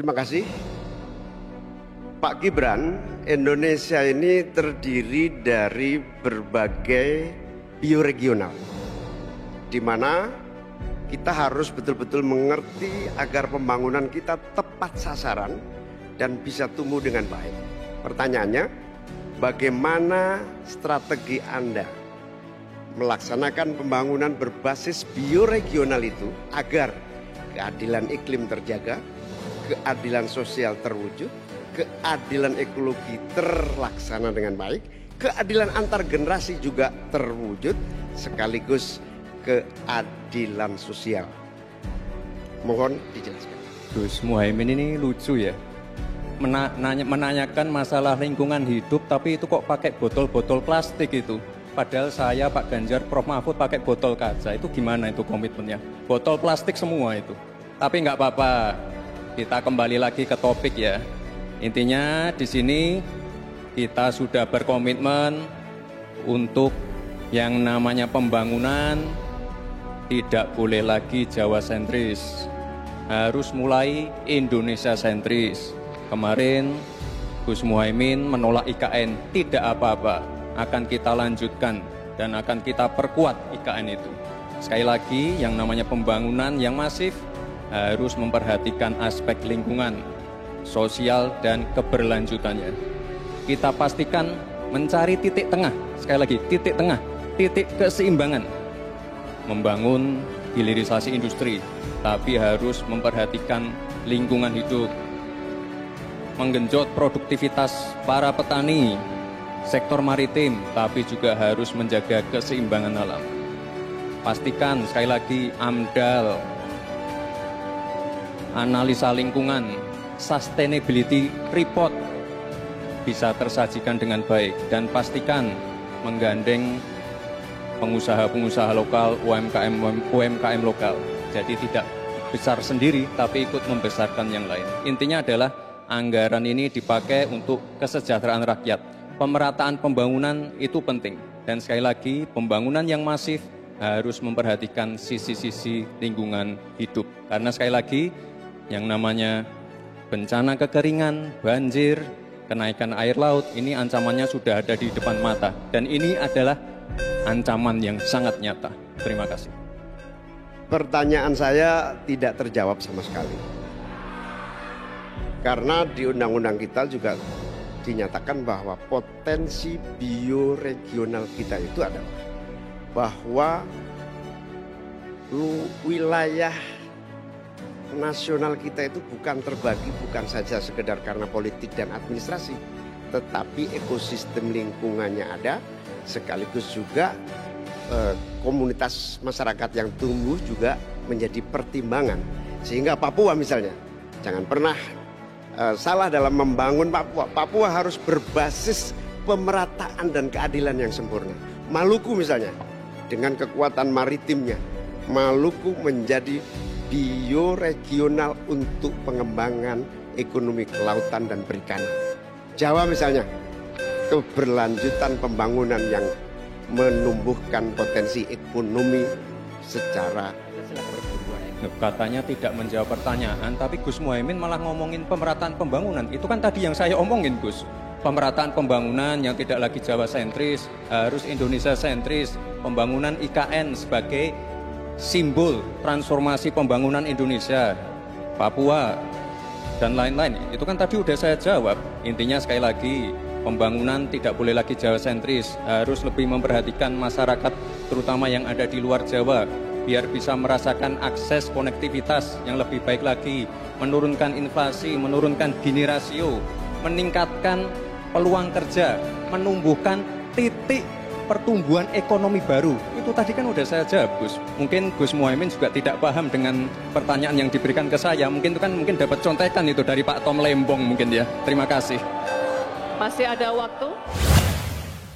Terima kasih. Pak Gibran, Indonesia ini terdiri dari berbagai bioregional, di mana kita harus betul-betul mengerti agar pembangunan kita tepat sasaran dan bisa tumbuh dengan baik. Pertanyaannya, bagaimana strategi Anda melaksanakan pembangunan berbasis bioregional itu agar keadilan iklim terjaga, keadilan sosial terwujud, keadilan ekologi terlaksana dengan baik, keadilan antar generasi juga terwujud, sekaligus keadilan sosial. Mohon dijelaskan. Gus Muhaimin ini lucu ya, menanyakan masalah lingkungan hidup, tapi itu kok pakai botol-botol plastik itu. Padahal saya, Pak Ganjar, Prof. Mahfud pakai botol kaca. Itu gimana itu komitmennya? Botol plastik semua itu. Tapi nggak apa-apa, kita kembali lagi ke topik ya. Intinya di sini kita sudah berkomitmen untuk yang namanya pembangunan tidak boleh lagi Jawa sentris, harus mulai Indonesia sentris. Kemarin Gus Muhaimin menolak IKN, tidak apa-apa, akan kita lanjutkan dan akan kita perkuat IKN itu. Sekali lagi, yang namanya pembangunan yang masif harus memperhatikan aspek lingkungan, sosial, dan keberlanjutannya. Kita pastikan mencari titik tengah, sekali lagi titik tengah, titik keseimbangan. Membangun hilirisasi industri, tapi harus memperhatikan lingkungan hidup. Menggenjot produktivitas para petani, sektor maritim, tapi juga harus menjaga keseimbangan alam. Pastikan sekali lagi AMDAL, analisa lingkungan, sustainability report bisa tersajikan dengan baik, dan pastikan menggandeng pengusaha-pengusaha lokal, UMKM lokal. Jadi tidak besar sendiri, tapi ikut membesarkan yang lain. Intinya adalah anggaran ini dipakai untuk kesejahteraan rakyat. Pemerataan pembangunan itu penting. Dan sekali lagi, pembangunan yang masif harus memperhatikan sisi-sisi lingkungan hidup. Karena sekali lagi, yang namanya bencana kekeringan, banjir, kenaikan air laut, ini ancamannya sudah ada di depan mata. Dan ini adalah ancaman yang sangat nyata. Terima kasih. Pertanyaan saya tidak terjawab sama sekali. Karena di undang-undang kita juga dinyatakan bahwa potensi bioregional kita itu adalah bahwa wilayah nasional kita itu bukan terbagi bukan saja sekedar karena politik dan administrasi, tetapi ekosistem lingkungannya ada, sekaligus juga komunitas masyarakat yang tumbuh juga menjadi pertimbangan. Sehingga Papua misalnya, jangan pernah salah dalam membangun Papua. Papua harus berbasis pemerataan dan keadilan yang sempurna. Maluku misalnya, dengan kekuatan maritimnya, Maluku menjadi bioregional untuk pengembangan ekonomi kelautan dan perikanan. Jawa misalnya, keberlanjutan pembangunan yang menumbuhkan potensi ekonomi secara perburuan. Katanya tidak menjawab pertanyaan, tapi Gus Muhaimin malah ngomongin pemerataan pembangunan. Itu kan tadi yang saya omongin, Gus. Pemerataan pembangunan yang tidak lagi Jawa sentris, harus Indonesia sentris. Pembangunan IKN sebagai simbol transformasi pembangunan Indonesia, Papua, dan lain-lain. Itu kan tadi udah saya jawab. Intinya sekali lagi, pembangunan tidak boleh lagi Jawa sentris, harus lebih memperhatikan masyarakat terutama yang ada di luar Jawa, biar bisa merasakan akses konektivitas yang lebih baik lagi, menurunkan inflasi, menurunkan Gini rasio, meningkatkan peluang kerja, menumbuhkan titik pertumbuhan ekonomi baru. Itu tadi kan udah saya jawab, Gus. Mungkin Gus Muhaimin juga tidak paham dengan pertanyaan yang diberikan ke saya. Mungkin itu kan dapat contekan itu dari Pak Tom Lembong mungkin ya. Terima kasih. Masih ada waktu.